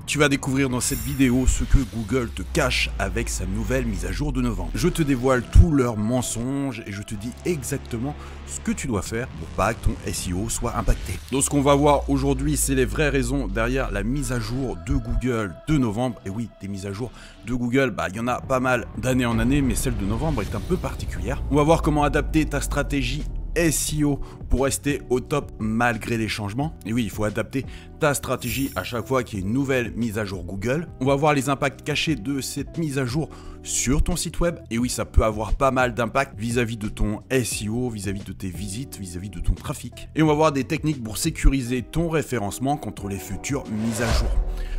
Tu vas découvrir dans cette vidéo ce que Google te cache avec sa nouvelle mise à jour de novembre. Je te dévoile tous leurs mensonges et je te dis exactement ce que tu dois faire pour pas que ton SEO soit impacté. Donc ce qu'on va voir aujourd'hui, c'est les vraies raisons derrière la mise à jour de Google de novembre. Et oui, des mises à jour de Google, il y en a pas mal d'année en année, mais celle de novembre est un peu particulière. On va voir comment adapter ta stratégie SEO pour rester au top malgré les changements. Et oui, il faut adapter ta stratégie à chaque fois qu'il y a une nouvelle mise à jour Google. On va voir les impacts cachés de cette mise à jour sur ton site web. Et oui, ça peut avoir pas mal d'impact vis-à-vis de ton SEO, vis-à-vis de tes visites, vis-à-vis de ton trafic. Et on va voir des techniques pour sécuriser ton référencement contre les futures mises à jour.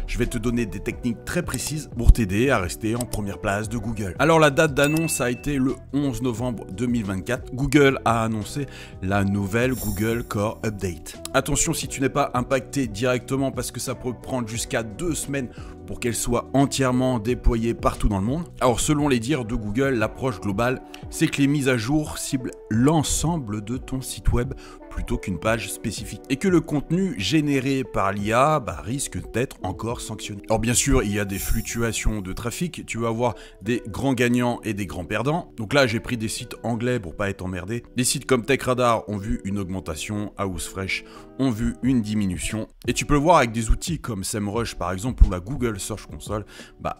Je vais te donner des techniques très précises pour t'aider à rester en première place de Google. Alors la date d'annonce a été le 11 novembre 2024. Google a annoncé la nouvelle Google Core Update. Attention si tu n'es pas impacté directement parce que ça peut prendre jusqu'à 2 semaines pour qu'elle soit entièrement déployée partout dans le monde. Alors selon les dires de Google, l'approche globale, c'est que les mises à jour ciblent l'ensemble de ton site web plutôt qu'une page spécifique. Et que le contenu généré par l'IA risque d'être encore sanctionné. Alors bien sûr, il y a des fluctuations de trafic, tu vas avoir des grands gagnants et des grands perdants. Donc là, j'ai pris des sites anglais pour pas être emmerdé. Des sites comme TechRadar ont vu une augmentation, HouseFresh ont vu une diminution. Et tu peux le voir avec des outils comme SEMrush par exemple ou la Google Search Console,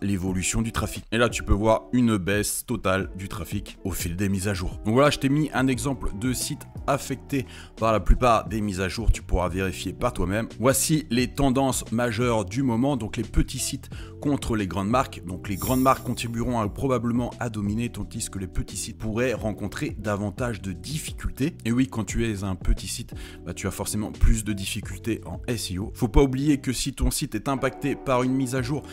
l'évolution du trafic. Et là, tu peux voir une baisse totale du trafic au fil des mises à jour. Donc voilà, je t'ai mis un exemple de site affecté par la plupart des mises à jour, tu pourras vérifier par toi-même. Voici les tendances majeures du moment, donc les petits sites contre les grandes marques. Donc les grandes marques contribueront probablement à dominer, tandis que les petits sites pourraient rencontrer davantage de difficultés. Et oui, quand tu es un petit site, tu as forcément plus de difficultés en SEO. Faut pas oublier que si ton site est impacté par une mise à jour,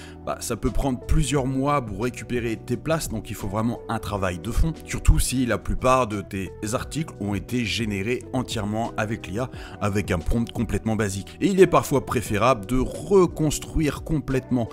ça peut prendre plusieurs mois pour récupérer tes places, donc il faut vraiment un travail de fond. Surtout si la plupart de tes articles ont été générés entièrement avec l'IA, avec un prompt complètement basique. Et il est parfois préférable de reconstruire complètement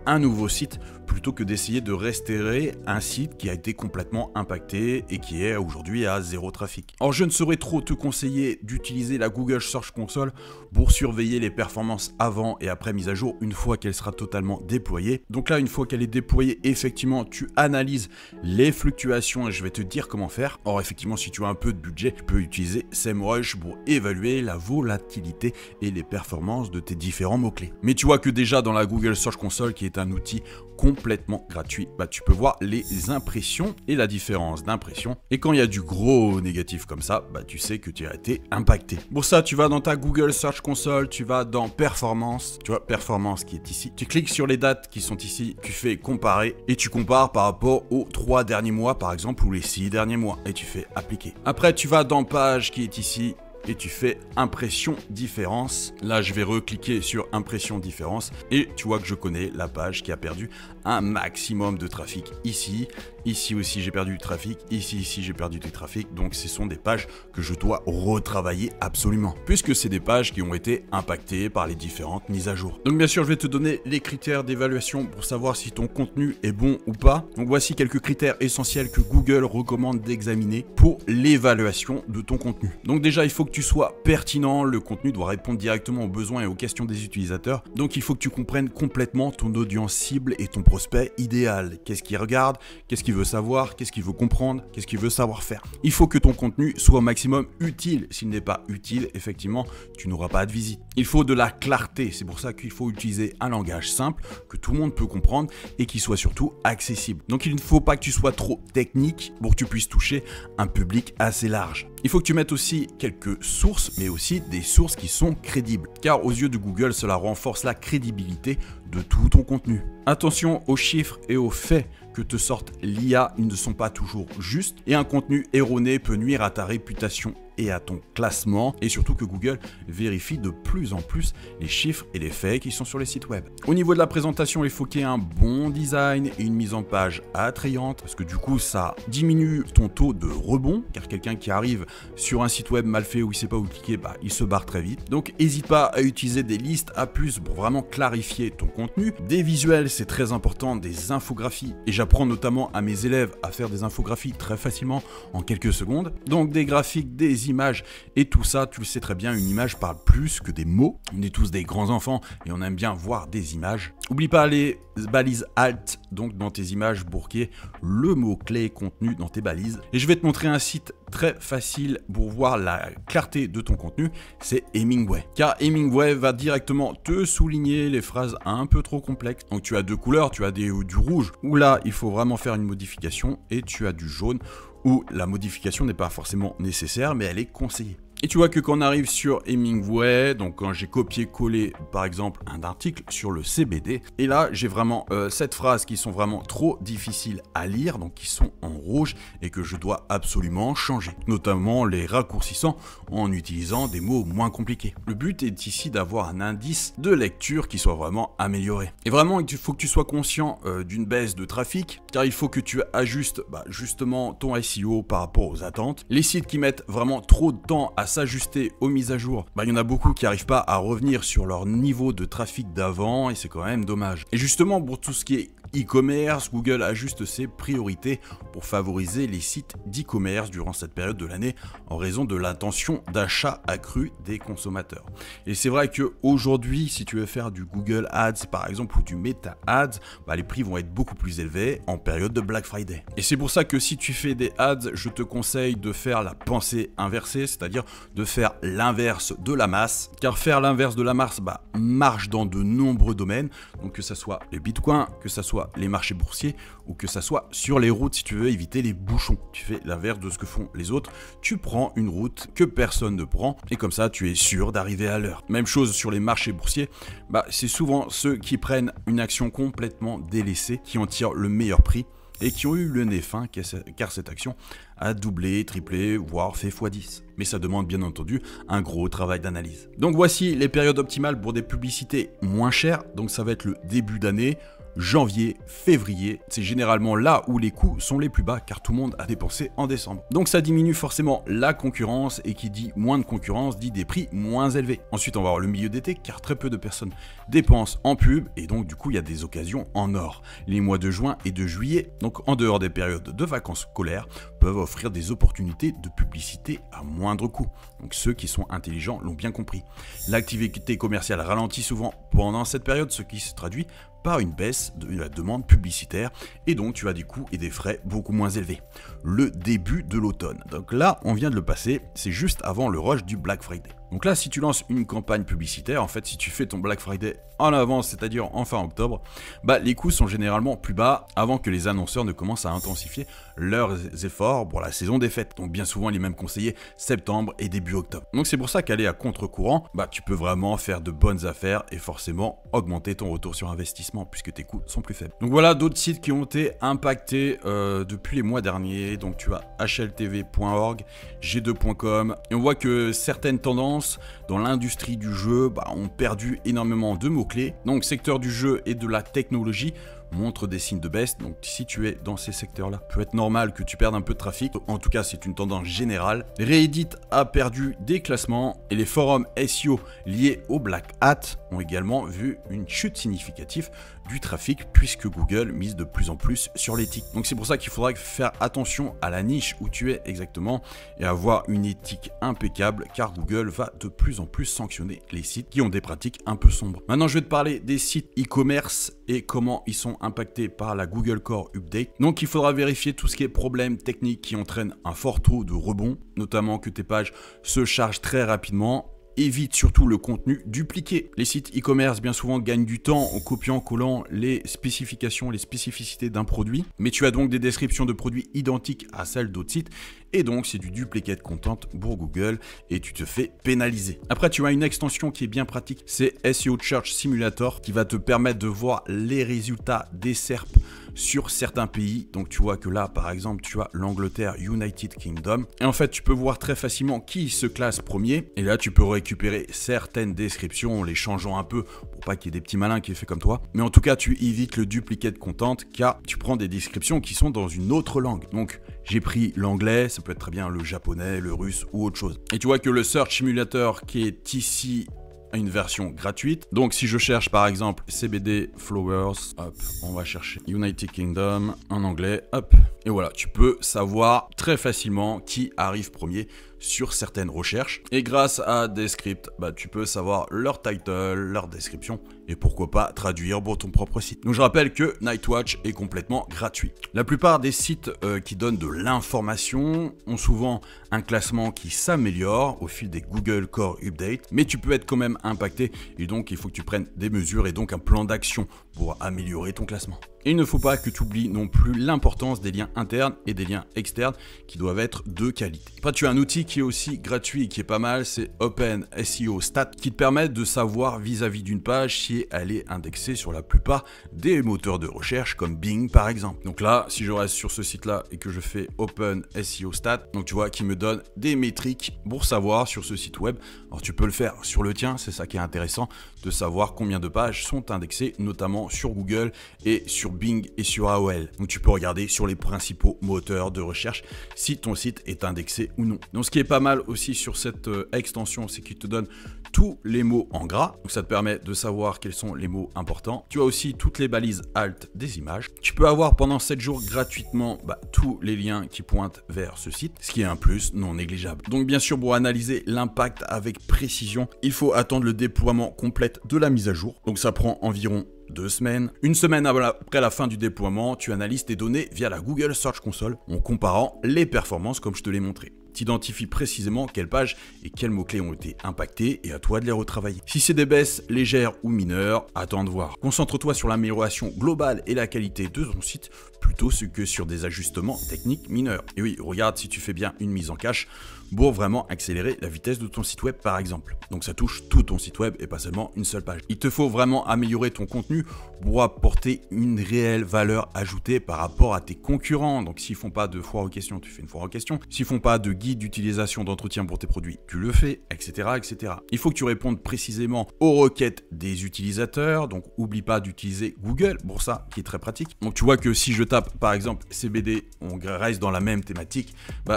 un nouveau site plutôt que d'essayer de restaurer un site qui a été complètement impacté et qui est aujourd'hui à zéro trafic. Alors je ne saurais trop te conseiller d'utiliser la Google Search Console pour surveiller les performances avant et après mise à jour une fois qu'elle sera totalement déployée. Donc là, une fois qu'elle est déployée, effectivement, tu analyses les fluctuations et je vais te dire comment faire. Or effectivement, si tu as un peu de budget, tu peux utiliser SEMrush pour évaluer la volatilité et les performances de tes différents mots-clés. Mais tu vois que déjà dans la Google Search Console, qui est un outil complètement gratuit, tu peux voir les impressions et la différence d'impression. Et quand il y a du gros négatif comme ça, tu sais que tu as été impacté. Pour ça, tu vas dans ta Google Search Console, tu vas dans Performance, tu vois, Performance qui est ici. Tu cliques sur les dates qui sont ici, tu fais comparer et tu compares par rapport aux 3 derniers mois par exemple ou les 6 derniers mois et tu fais appliquer. Après, tu vas dans Page qui est ici et tu fais impression différence. Là, je vais recliquer sur impression différence et tu vois que je connais la page qui a perdu un maximum de trafic ici. Ici aussi, j'ai perdu du trafic. Ici, j'ai perdu du trafic. Donc, ce sont des pages que je dois retravailler absolument puisque c'est des pages qui ont été impactées par les différentes mises à jour. Donc, bien sûr, je vais te donner les critères d'évaluation pour savoir si ton contenu est bon ou pas. Donc, voici quelques critères essentiels que Google recommande d'examiner pour l'évaluation de ton contenu. Donc, déjà, il faut que tu sois pertinent, le contenu doit répondre directement aux besoins et aux questions des utilisateurs. Donc il faut que tu comprennes complètement ton audience cible et ton prospect idéal. Qu'est-ce qu'il regarde, qu'est-ce qu'il veut savoir, qu'est-ce qu'il veut comprendre, qu'est-ce qu'il veut savoir faire. Il faut que ton contenu soit au maximum utile. S'il n'est pas utile, effectivement, tu n'auras pas de visite. Il faut de la clarté, c'est pour ça qu'il faut utiliser un langage simple que tout le monde peut comprendre et qui soit surtout accessible. Donc il ne faut pas que tu sois trop technique pour que tu puisses toucher un public assez large. Il faut que tu mettes aussi quelques sources, mais aussi des sources qui sont crédibles. Car aux yeux de Google, cela renforce la crédibilité de tout ton contenu. Attention aux chiffres et aux faits que te sorte l'IA, ils ne sont pas toujours justes. Et un contenu erroné peut nuire à ta réputation et à ton classement. Et surtout que Google vérifie de plus en plus les chiffres et les faits qui sont sur les sites web. Au niveau de la présentation, il faut qu'il y ait un bon design et une mise en page attrayante. Parce que du coup, ça diminue ton taux de rebond. Car quelqu'un qui arrive sur un site web mal fait où il ne sait pas où cliquer, il se barre très vite. Donc n'hésite pas à utiliser des listes A+, pour vraiment clarifier ton contenu. Des visuels, c'est très important, des infographies. Et j'apprends notamment à mes élèves à faire des infographies très facilement en quelques secondes. Donc des graphiques, des des images et tout ça, tu le sais très bien, une image parle plus que des mots. On est tous des grands enfants et on aime bien voir des images. Oublie pas les balises alt donc dans tes images pour qu'il y ait le mot-clé contenu dans tes balises. Et je vais te montrer un site très facile pour voir la clarté de ton contenu, c'est Hemingway. Car Hemingway va directement te souligner les phrases un peu trop complexes. Donc tu as deux couleurs, tu as du rouge où là il faut vraiment faire une modification et tu as du jaune où la modification n'est pas forcément nécessaire mais elle est conseillée. Et tu vois que quand on arrive sur Hemingway, donc quand j'ai copié-collé par exemple un article sur le CBD, et là j'ai vraiment cette phrase qui sont vraiment trop difficiles à lire, donc qui sont en rouge et que je dois absolument changer, notamment les raccourcissant en utilisant des mots moins compliqués. Le but est ici d'avoir un indice de lecture qui soit vraiment amélioré. Et vraiment il faut que tu sois conscient d'une baisse de trafic, car il faut que tu ajustes justement ton SEO par rapport aux attentes. Les sites qui mettent vraiment trop de temps à s'ajuster aux mises à jour, il y en a beaucoup qui n'arrivent pas à revenir sur leur niveau de trafic d'avant et c'est quand même dommage. Et justement pour tout ce qui est e-commerce, Google ajuste ses priorités pour favoriser les sites d'e-commerce durant cette période de l'année en raison de l'intention d'achat accrue des consommateurs. Et c'est vrai qu'aujourd'hui, si tu veux faire du Google Ads par exemple ou du Meta Ads, les prix vont être beaucoup plus élevés en période de Black Friday. Et c'est pour ça que si tu fais des ads, je te conseille de faire la pensée inversée, c'est-à-dire de faire l'inverse de la masse. Car faire l'inverse de la masse marche dans de nombreux domaines, donc que ça soit les bitcoins, que ça soit les marchés boursiers ou que ça soit sur les routes si tu veux éviter les bouchons. Tu fais l'inverse de ce que font les autres, tu prends une route que personne ne prend et comme ça tu es sûr d'arriver à l'heure. Même chose sur les marchés boursiers, c'est souvent ceux qui prennent une action complètement délaissée qui en tirent le meilleur prix et qui ont eu le nez fin car cette action a doublé, triplé, voire fait x10. Mais ça demande bien entendu un gros travail d'analyse. Donc voici les périodes optimales pour des publicités moins chères, donc ça va être le début d'année, janvier, février, c'est généralement là où les coûts sont les plus bas car tout le monde a dépensé en décembre. Donc ça diminue forcément la concurrence et qui dit moins de concurrence dit des prix moins élevés. Ensuite on va avoir le milieu d'été car très peu de personnes dépensent en pub et donc du coup il y a des occasions en or. Les mois de juin et de juillet, donc en dehors des périodes de vacances scolaires, peuvent offrir des opportunités de publicité à moindre coût. Donc ceux qui sont intelligents l'ont bien compris. L'activité commerciale ralentit souvent pendant cette période, ce qui se traduit par une baisse de la demande publicitaire et donc tu as des coûts et des frais beaucoup moins élevés. Le début de l'automne. Donc là, on vient de le passer, c'est juste avant le rush du Black Friday. Donc là, si tu lances une campagne publicitaire, en fait, si tu fais ton Black Friday en avance, c'est-à-dire en fin octobre, les coûts sont généralement plus bas avant que les annonceurs ne commencent à intensifier leurs efforts pour la saison des fêtes. Donc bien souvent, les mêmes conseillers septembre et début octobre. Donc c'est pour ça qu'aller à contre-courant, tu peux vraiment faire de bonnes affaires et forcément augmenter ton retour sur investissement puisque tes coûts sont plus faibles. Donc voilà d'autres sites qui ont été impactés depuis les mois derniers. Donc tu as hltv.org, g2.com et on voit que certaines tendances dans l'industrie du jeu ont perdu énormément de mots-clés. Donc secteur du jeu et de la technologie montre des signes de baisse. Donc si tu es dans ces secteurs-là, peut être normal que tu perdes un peu de trafic. En tout cas, c'est une tendance générale. Reddit a perdu des classements et les forums SEO liés au Black Hat ont également vu une chute significative du trafic puisque Google mise de plus en plus sur l'éthique. Donc c'est pour ça qu'il faudra faire attention à la niche où tu es exactement et avoir une éthique impeccable car Google va de plus en plus sanctionner les sites qui ont des pratiques un peu sombres. Maintenant, je vais te parler des sites e-commerce et comment ils sont impactés par la Google Core Update. Donc il faudra vérifier tout ce qui est problèmes techniques qui entraînent un fort taux de rebond, notamment que tes pages se chargent très rapidement. Évite surtout le contenu dupliqué. Les sites e-commerce bien souvent gagnent du temps en copiant-collant les spécifications, les spécificités d'un produit, mais tu as donc des descriptions de produits identiques à celles d'autres sites et donc c'est du duplicate content pour Google et tu te fais pénaliser. Après tu as une extension qui est bien pratique, c'est SEO Search Simulator qui va te permettre de voir les résultats des SERP sur certains pays. Donc tu vois que là par exemple tu as l'Angleterre, United Kingdom et en fait tu peux voir très facilement qui se classe premier et là tu peux récupérer certaines descriptions en les changeant un peu pour pas qu'il y ait des petits malins qui aient fait comme toi. Mais en tout cas tu évites le duplicate content car tu prends des descriptions qui sont dans une autre langue. Donc j'ai pris l'anglais, ça peut être très bien le japonais, le russe ou autre chose. Et tu vois que le Search Simulator qui est ici a une version gratuite. Donc si je cherche par exemple CBD Flowers, hop, on va chercher United Kingdom en anglais, hop. Et voilà, tu peux savoir très facilement qui arrive premier sur certaines recherches. Et grâce à des scripts, tu peux savoir leur title, leur description et pourquoi pas traduire pour ton propre site. Donc je rappelle que Nightwatch est complètement gratuit. La plupart des sites qui donnent de l'information ont souvent un classement qui s'améliore au fil des Google Core Update, mais tu peux être quand même impacté et donc il faut que tu prennes des mesures et donc un plan d'action pour améliorer ton classement. Et il ne faut pas que tu oublies non plus l'importance des liens internes et des liens externes qui doivent être de qualité. Après, tu as un outil qui est aussi gratuit et qui est pas mal, c'est OpenSEO Stat, qui te permet de savoir vis-à-vis d'une page si elle est indexée sur la plupart des moteurs de recherche comme Bing par exemple. Donc là, si je reste sur ce site-là et que je fais OpenSEO Stat, donc tu vois qu'il me donne des métriques pour savoir sur ce site web. Alors tu peux le faire sur le tien, c'est ça qui est intéressant, de savoir combien de pages sont indexées, notamment sur Google et sur Bing et sur AOL. Donc tu peux regarder sur les principaux moteurs de recherche si ton site est indexé ou non. Donc ce qui est pas mal aussi sur cette extension, c'est qu'il te donne tous les mots en gras. Donc ça te permet de savoir quels sont les mots importants. Tu as aussi toutes les balises alt des images. Tu peux avoir pendant 7 jours gratuitement tous les liens qui pointent vers ce site, ce qui est un plus non négligeable. Donc bien sûr, pour analyser l'impact avec précision, il faut attendre le déploiement complet de la mise à jour. Donc ça prend environ 2 semaines. Une semaine après la fin du déploiement, tu analyses tes données via la Google Search Console en comparant les performances comme je te l'ai montré. Tu identifies précisément quelles pages et quels mots-clés ont été impactés et à toi de les retravailler. Si c'est des baisses légères ou mineures, attends de voir. Concentre-toi sur l'amélioration globale et la qualité de ton site plutôt que sur des ajustements techniques mineurs. Et oui, regarde si tu fais bien une mise en cache pour vraiment accélérer la vitesse de ton site web par exemple. Donc ça touche tout ton site web et pas seulement une seule page. Il te faut vraiment améliorer ton contenu pour apporter une réelle valeur ajoutée par rapport à tes concurrents. Donc s'ils font pas de foire aux questions, tu fais une foire aux questions. S'ils font pas de guide d'utilisation d'entretien pour tes produits, tu le fais, etc., etc. Il faut que tu répondes précisément aux requêtes des utilisateurs. Donc oublie pas d'utiliser Google pour ça, qui est très pratique. Donc tu vois que si je tape par exemple CBD, on reste dans la même thématique,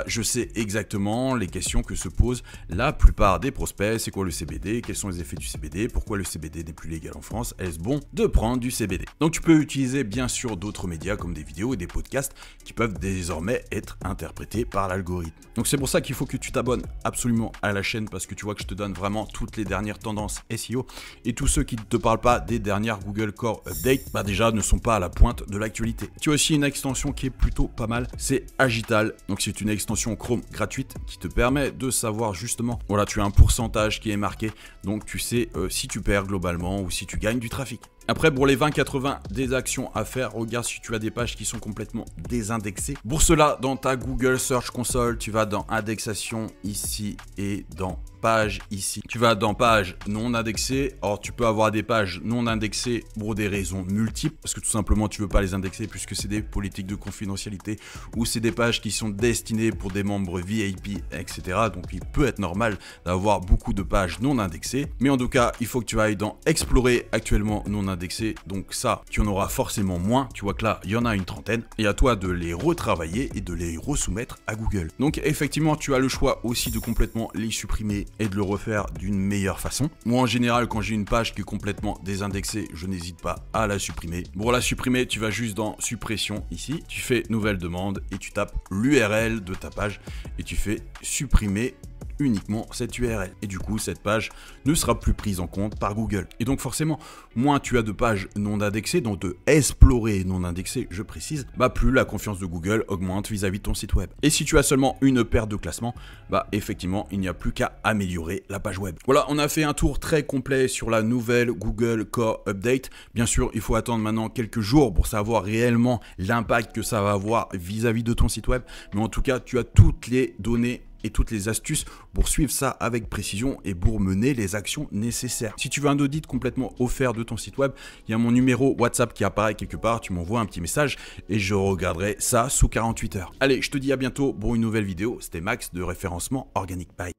je sais exactement les questions que se posent la plupart des prospects. C'est quoi le CBD? Quels sont les effets du CBD? Pourquoi le CBD n'est plus légal en France? Est-ce bon de prendre du CBD? Donc tu peux utiliser bien sûr d'autres médias comme des vidéos et des podcasts qui peuvent désormais être interprétés par l'algorithme. Donc c'est pour ça qu'il faut que tu t'abonnes absolument à la chaîne parce que tu vois que je te donne vraiment toutes les dernières tendances SEO et tous ceux qui ne te parlent pas des dernières Google Core Update, déjà ne sont pas à la pointe de l'actualité. Tu as aussi une extension qui est plutôt pas mal, c'est Agital. Donc c'est une extension Chrome gratuite qui te permet de savoir justement, voilà, tu as un pourcentage qui est marqué, donc tu sais si tu perds globalement ou si tu gagnes du trafic. Après, pour les 20-80 des actions à faire, regarde si tu as des pages qui sont complètement désindexées. Pour cela, dans ta Google Search Console, tu vas dans indexation ici et dans page ici. Tu vas dans page non indexée. Or, tu peux avoir des pages non indexées pour des raisons multiples, parce que tout simplement, tu veux pas les indexer puisque c'est des politiques de confidentialité ou c'est des pages qui sont destinées pour des membres VIP, etc. Donc, il peut être normal d'avoir beaucoup de pages non indexées. Mais en tout cas, il faut que tu ailles dans Explorer actuellement non indexé, donc ça tu en auras forcément moins. Tu vois que là il y en a une trentaine et à toi de les retravailler et de les resoumettre à Google. Donc effectivement tu as le choix aussi de complètement les supprimer et de le refaire d'une meilleure façon. Moi en général quand j'ai une page qui est complètement désindexée, je n'hésite pas à la supprimer. Pour la supprimer, tu vas juste dans suppression ici, tu fais nouvelle demande et tu tapes l'URL de ta page et tu fais supprimer uniquement cette URL. Et du coup, cette page ne sera plus prise en compte par Google. Et donc forcément, moins tu as de pages non indexées, donc de explorer non indexées, je précise, plus la confiance de Google augmente vis-à-vis de ton site web. Et si tu as seulement une perte de classement, effectivement, il n'y a plus qu'à améliorer la page web. Voilà, on a fait un tour très complet sur la nouvelle Google Core Update. Bien sûr, il faut attendre maintenant quelques jours pour savoir réellement l'impact que ça va avoir vis-à-vis de ton site web. Mais en tout cas, tu as toutes les données et toutes les astuces pour suivre ça avec précision et pour mener les actions nécessaires. Si tu veux un audit complètement offert de ton site web, il y a mon numéro WhatsApp qui apparaît quelque part, tu m'envoies un petit message et je regarderai ça sous 48 heures. Allez, je te dis à bientôt pour une nouvelle vidéo. C'était Max de Référencement Organique. Bye.